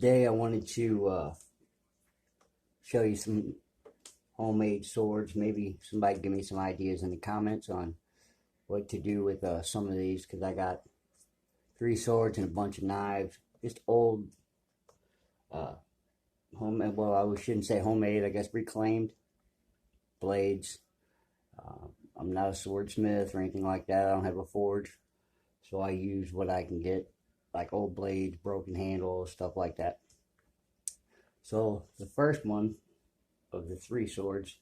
Today I wanted to show you some homemade swords. Maybe somebody give me some ideas in the comments on what to do with some of these, because I got 3 swords and a bunch of knives. Just old homemade, well, I shouldn't say homemade, I guess reclaimed blades. I'm not a swordsmith or anything like that. I don't have a forge, so I use what I can get, like old blades, broken handles, stuff like that. So the first one of the 3 swords,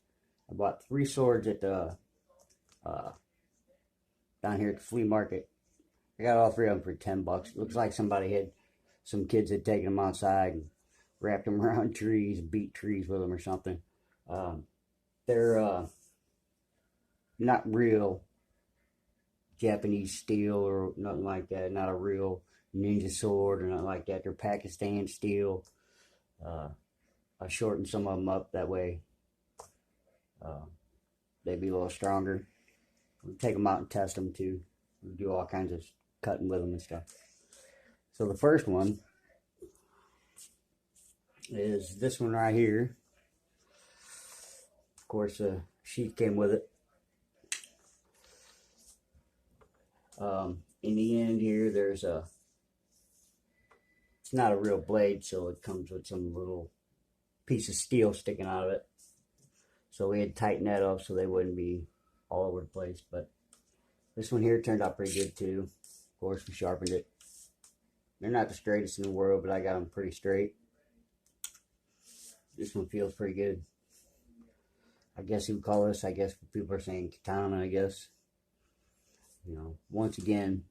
I bought 3 swords at the down here at the flea market. I got all 3 of them for $10. It looks like some kids had taken them outside and wrapped them around trees, beat trees with them or something. They're not real Japanese steel or nothing like that. Not a real ninja sword or nothing like that. They're Pakistan steel. I shortened some of them up that way. They'd be a little stronger. We'll take them out and test them too. We'll do all kinds of cutting with them and stuff. So the first one is this one right here. Of course, the sheath came with it. In the end here, it's not a real blade, so it comes with some little piece of steel sticking out of it. So we had to tighten that up so they wouldn't be all over the place. But this one here turned out pretty good too. Of course, we sharpened it. They're not the straightest in the world, but I got them pretty straight. This one feels pretty good. I guess you would call this, people are saying katana, I guess. You know, once again,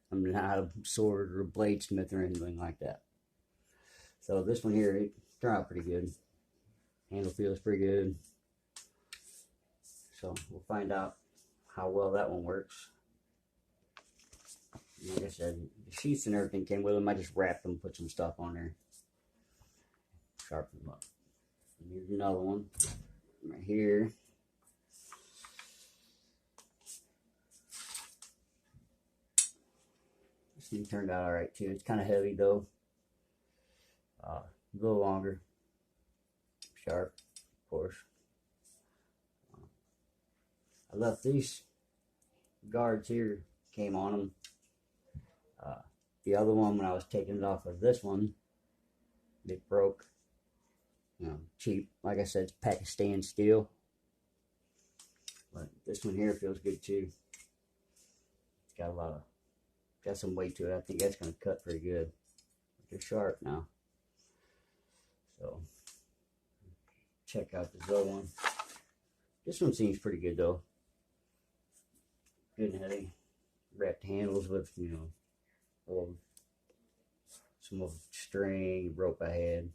I'm not a sword or a bladesmith or anything like that. So this one here, it turned out pretty good. Handle feels pretty good. So we'll find out how well that one works. Like I said, the sheaths and everything came with them. I just wrapped them, put some stuff on there, sharpen them up. And here's another one right here. This thing turned out alright too. It's kind of heavy though. A little longer. Sharp, of course. I left these guards here, came on them. The other one, when I was taking it off of this one, it broke. You know, cheap. Like I said, it's Pakistan steel. But this one here feels good too. It's got some weight to it. I think that's going to cut pretty good. They're sharp now. So, check out this other one. This one seems pretty good though. Good and heavy. Wrapped handles with, you know, some old string, rope I had.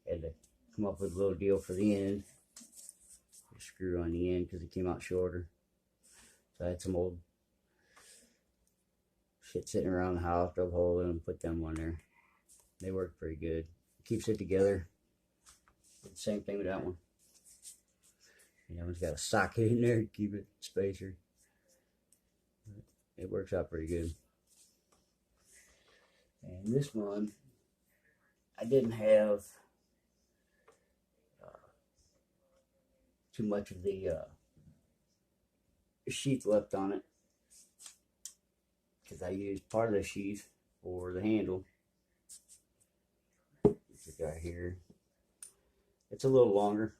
Had to come up with a little deal for the end. A screw on the end because it came out shorter. So I had some old shit sitting around the house, drove a hole in them, put them on there. They work pretty good. Keeps it together. Did the same thing with that one. And that one's got a socket in there to keep it spacer. It works out pretty good. And this one, I didn't have too much of the sheath left on it, because I used part of the sheath for the handle. This guy here, it's a little longer.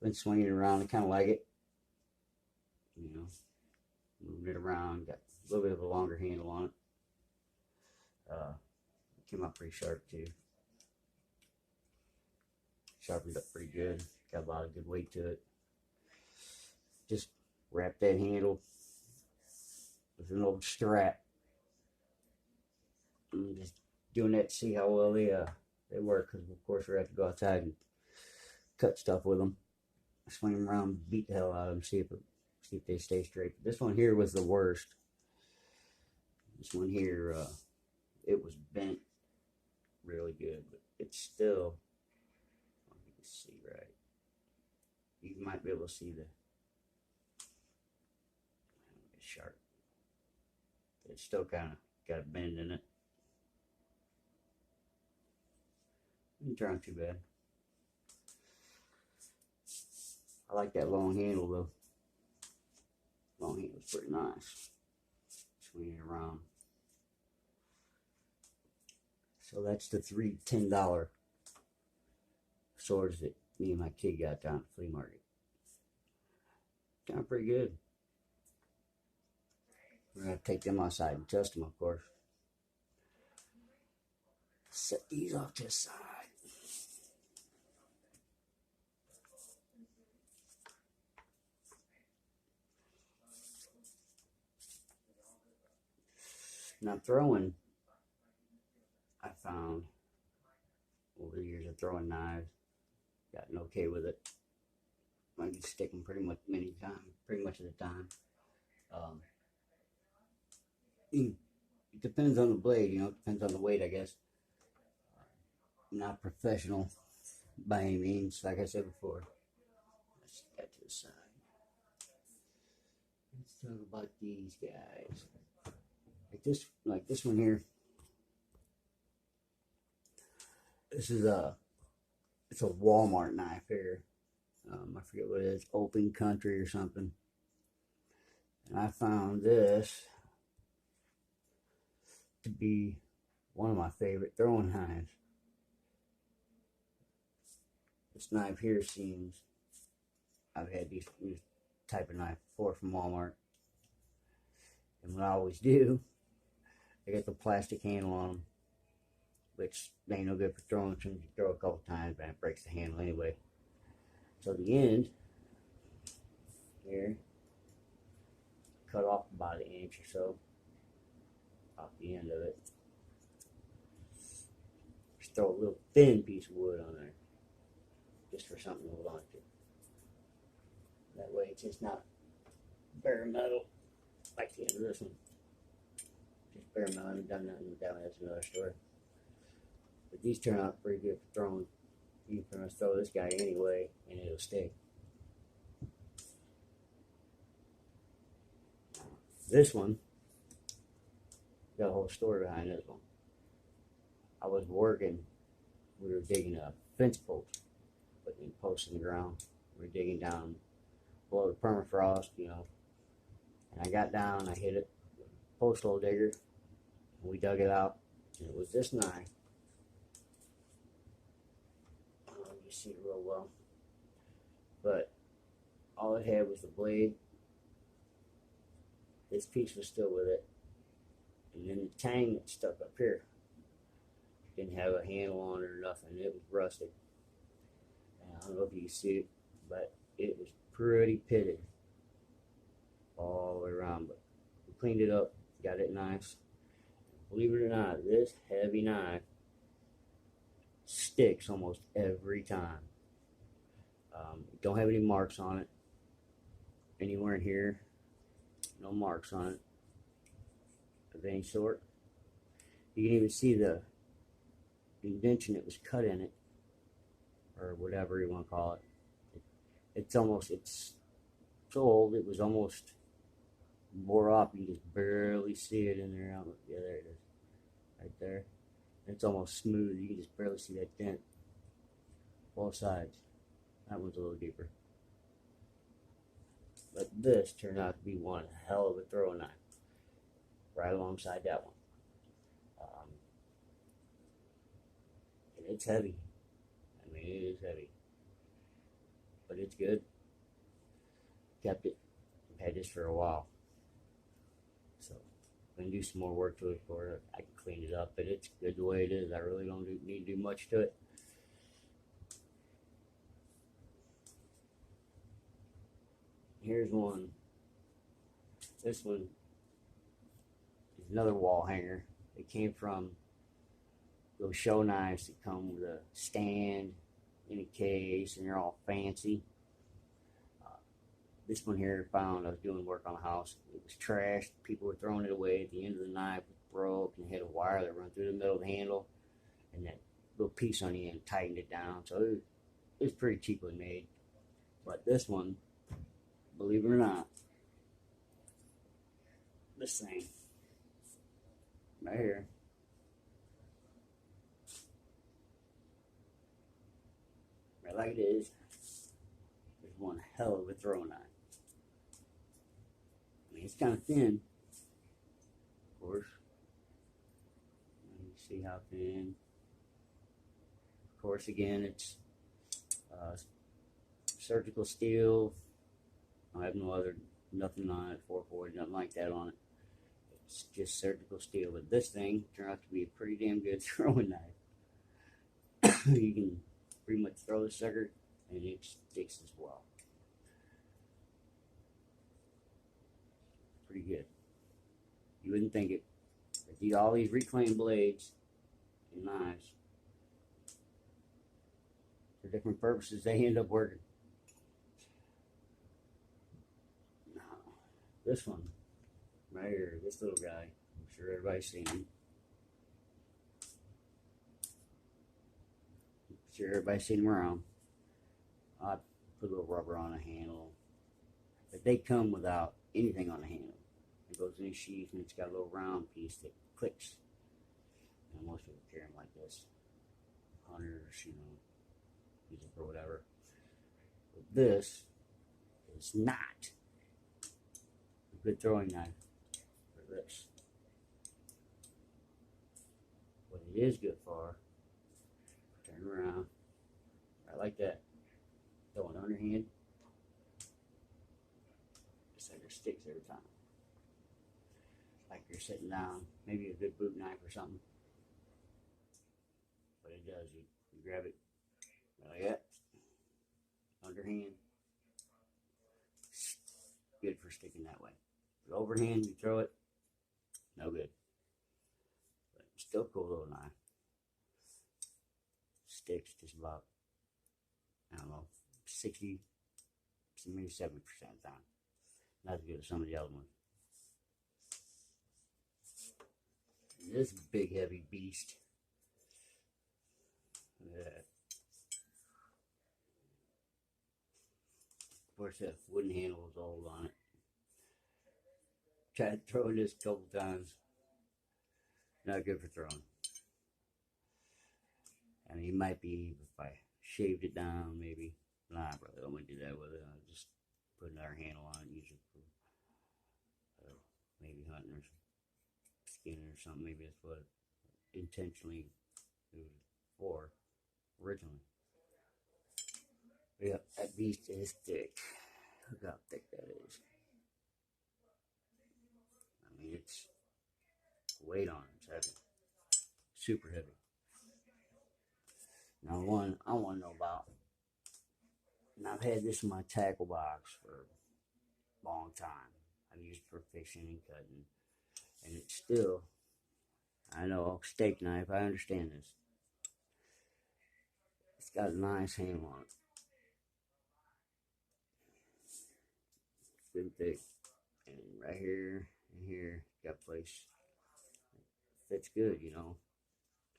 Been swinging it around, I kind of like it. You know, moved it around, got a little bit of a longer handle on it. It came out pretty sharp too. Sharpened up pretty good. Got a lot of good weight to it. Just wrap that handle with an old strap. I'm just doing that to see how well they work, because of course we're going to have to go outside and cut stuff with them. Swing them around, beat the hell out of them, see if they stay straight. But this one here was the worst. This one here, it was bent really good, but it's still, you can see right. You might be able to see it's sharp. It's still kind of got a bend in it. Didn't turn out too bad. I like that long handle though. Long handle's pretty nice. Swing it around. So that's the three $10 swords that me and my kid got down at the flea market. Kind of pretty good. We're gonna take them outside and test them, of course. Set these off to the side. Now throwing, I found over the years of throwing knives, gotten okay with it. I can stick them pretty much of the time. It depends on the blade, you know, it depends on the weight, I guess. I'm not professional by any means, like I said before. Let's get to the side. Let's talk about these guys. Like this one here. This is it's a Walmart knife here. I forget what it is, Open Country or something. And I found this to be one of my favorite throwing knives. This knife here seems, I've had these type of knife before from Walmart. And what I always do, I get the plastic handle on them, which ain't no good for throwing. As soon as you throw a couple times, man, it breaks the handle anyway. So the end here, cut off about an inch or so off the end of it. Just throw a little thin piece of wood on there, just for something to hold on to. That way it's just not bare metal like the end of this one. Just bare metal. I haven't done nothing with that one. That's another story. But these turn out pretty good for throwing. You can pretty much throw this guy anyway and it'll stick. This one, got a whole story behind this one. I was working, we were digging a fence post, putting posts in the ground. We were digging down below the permafrost, you know. And I got down, I hit it, post hole digger, and we dug it out. And it was this knife. I don't know if you see it real well. But all it had was the blade. This piece was still with it. And then the tang that stuck up here didn't have a handle on it or nothing. It was rusted. And I don't know if you can see it, but it was pretty pitted all the way around. But we cleaned it up, got it nice. Believe it or not, this heavy knife sticks almost every time. Don't have any marks on it. Anywhere in here, no marks on it of any sort. You can even see the indentation that was cut in it, or whatever you want to call it. It's so old it was almost wore off. You can just barely see it in there. Yeah, there it is, right there. It's almost smooth. You can just barely see that dent. Both sides. That one's a little deeper. But this turned out to be one hell of a throwing knife, right alongside that one. And it's heavy. I mean, it is heavy, but it's good. Kept it. I've had this for a while, so I'm gonna do some more work to it for it. I can clean it up, but it's good the way it is. I really don't need to do much to it. Here's one. This one is another wall hanger. It came from those show knives that come with a stand in a case, and they're all fancy. This one here I found, I was doing work on a house. It was trashed. People were throwing it away. At the end of the knife was broke, and it had a wire that ran through the middle of the handle, and that little piece on the end tightened it down. So it was pretty cheaply made. But this one, believe it or not, this thing right here right like it is. There's one hell of a throwing knife. I mean, it's kind of thin, of course. You see how thin. Of course, again, it's surgical steel. I have nothing on it, 440, nothing like that on it. It's just surgical steel. But this thing turned out to be a pretty damn good throwing knife. You can pretty much throw the sucker and it sticks as well. Pretty good. You wouldn't think it. But all these reclaimed blades and knives, for different purposes, they end up working. Now, this one right here, this little guy, I'm sure everybody's seen him. I'm sure everybody's seen him around. I put a little rubber on the handle, but they come without anything on the handle. It goes in a sheath and it's got a little round piece that clicks. And most people carry them like this. Hunters, use it for whatever. But this is not a good throwing knife for this. What it is good for, turn around, right like that. Throw an underhand. Just like it sticks every time. Like you're sitting down, maybe a good boot knife or something. But it does, you grab it like that, underhand, good for sticking that way. But overhand, you throw it, no good. But still cool little knife. Sticks just about, I don't know, 60, maybe 70% of the time. Not as good as some of the other ones. This big heavy beast. Look at that. Of course, that wooden handle is old on it. Tried throwing this a couple times. Not good for throwing. I mean, it might be if I shaved it down, maybe. Nah, I probably don't want to do that with it. I'll just put another handle on it, use it for maybe hunting or skinning or something. Maybe that's what intentionally it was for originally. But yeah, that beast is thick. Look how thick that is. I mean, it's weight on it. It's heavy. Super heavy. Now, one I want to know about, and I've had this in my tackle box for a long time. I've used it for fishing and cutting, and it's still, I know, steak knife, I understand this. It's got a nice handle on it. It's good thick. And right here and here, got place. Fits good, and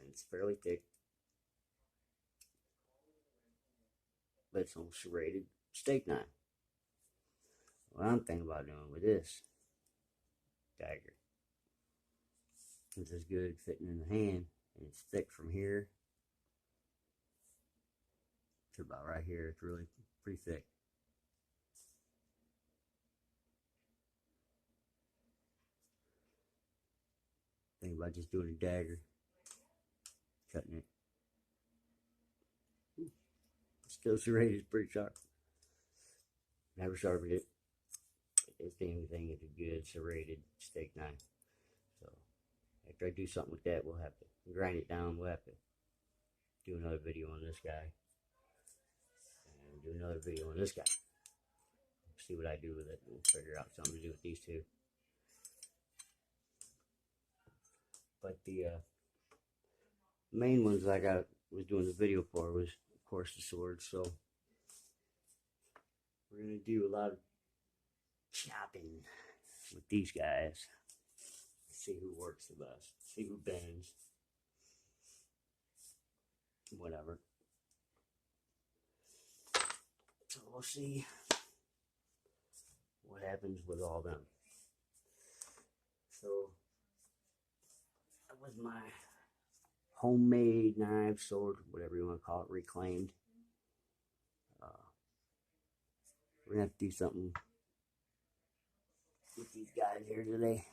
it's fairly thick. But it's on serrated steak knife. What I'm thinking about doing with this dagger, since it's good fitting in the hand and it's thick from here to about right here, it's really pretty thick. Think about just doing a dagger, cutting it. Still serrated, it's pretty sharp. Never sharpened it. If anything, it's a good serrated steak knife. So after I do something with that, we'll have to grind it down. We'll have to do another video on this guy. And do another video on this guy. See what I do with it. We'll figure out something to do with these two. But the main ones like I was doing the video for was, of course, the swords. So we're going to do a lot of chopping with these guys. See who works the best. See who bends. Whatever. So we'll see what happens with all them. So that was my homemade knife, sword, whatever you want to call it, reclaimed. we're gonna have to do something with these guys here today.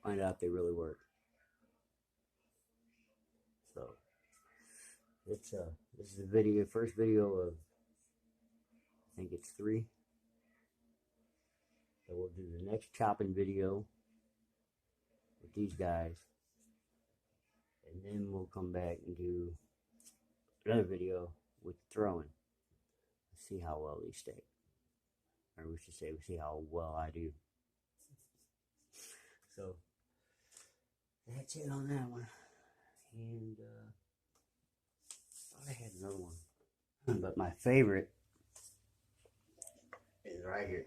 Find out if they really work. So it's this is the video, first video of, I think it's 3. So we'll do the next chopping video with these guys, and then we'll come back and do another video with throwing. See how well these stay, or we should say, we see how well I do. So that's it on that one. And I thought I had another one, but my favorite is right here.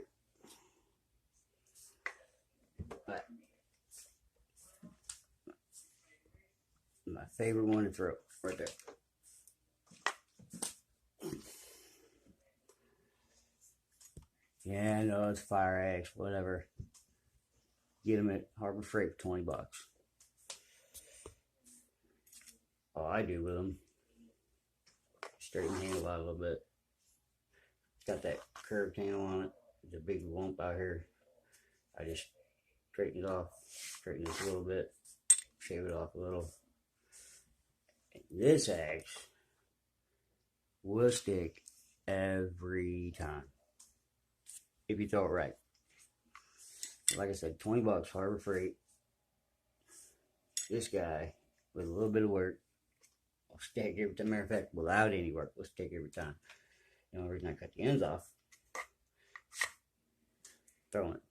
But my favorite one to throw, right there. Yeah, I know it's fire axe, whatever. Get them at Harbor Freight for 20 bucks. All I do with them, straighten the handle out a little bit. It's got that curved handle on it. There's a big lump out here. I just straighten it off, straighten this a little bit, shave it off a little. And this axe will stick every time if you throw it right. Like I said, 20 bucks, Harbor Freight. This guy, with a little bit of work, will stick every time. Matter of fact, without any work, will stick every time. The only reason I cut the ends off, throwing it.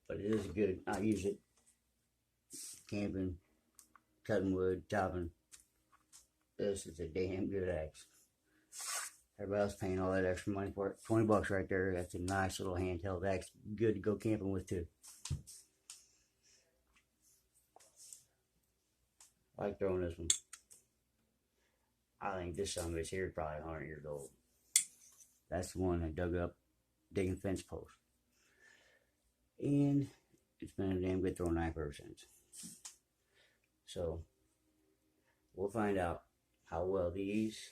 But it is good. I use it camping, cutting wood, chopping. This is a damn good axe. Everybody else paying all that extra money for it. 20 bucks right there. That's a nice little handheld axe. Good to go camping with too. I like throwing this one. I think this son of it's here is probably 100 years old. That's the one I dug up digging fence posts. And it's been a damn good throwing knife ever since. So we'll find out how well these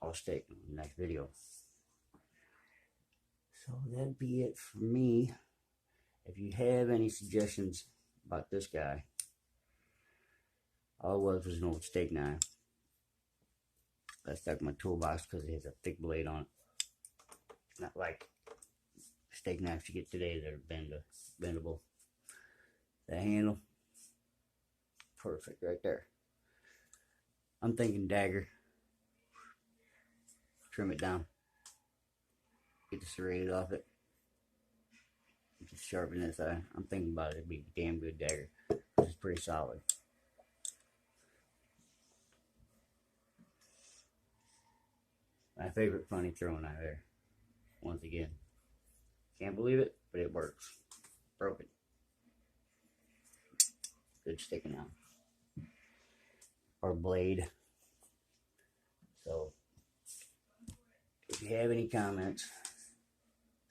all stick in the next video. So that'd be it for me. If you have any suggestions about this guy, all it was an old steak knife. I stuck in my toolbox because it has a thick blade on it. Not like steak knives you get today that are bendable. The handle, perfect right there. I'm thinking dagger. Trim it down. Get the serrated off it. Just sharpen this eye. I'm thinking about it. It'd be a damn good dagger. It's pretty solid. My favorite funny throwing knife there. Once again. Can't believe it, but it works. Broken. Good sticking out. Or blade. So, if you have any comments,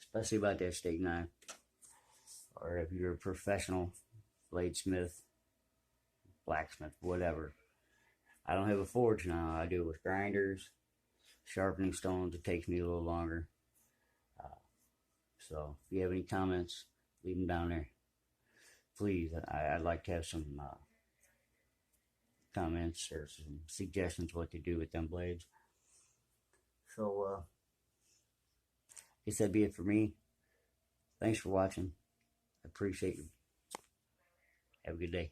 especially about that steak knife, or if you're a professional bladesmith, blacksmith, whatever. I don't have a forge now. I do it with grinders, sharpening stones. It takes me a little longer. So if you have any comments, leave them down there. Please, I'd like to have some comments or some suggestions what to do with them blades. So, I guess that'd be it for me. Thanks for watching. I appreciate you. Have a good day.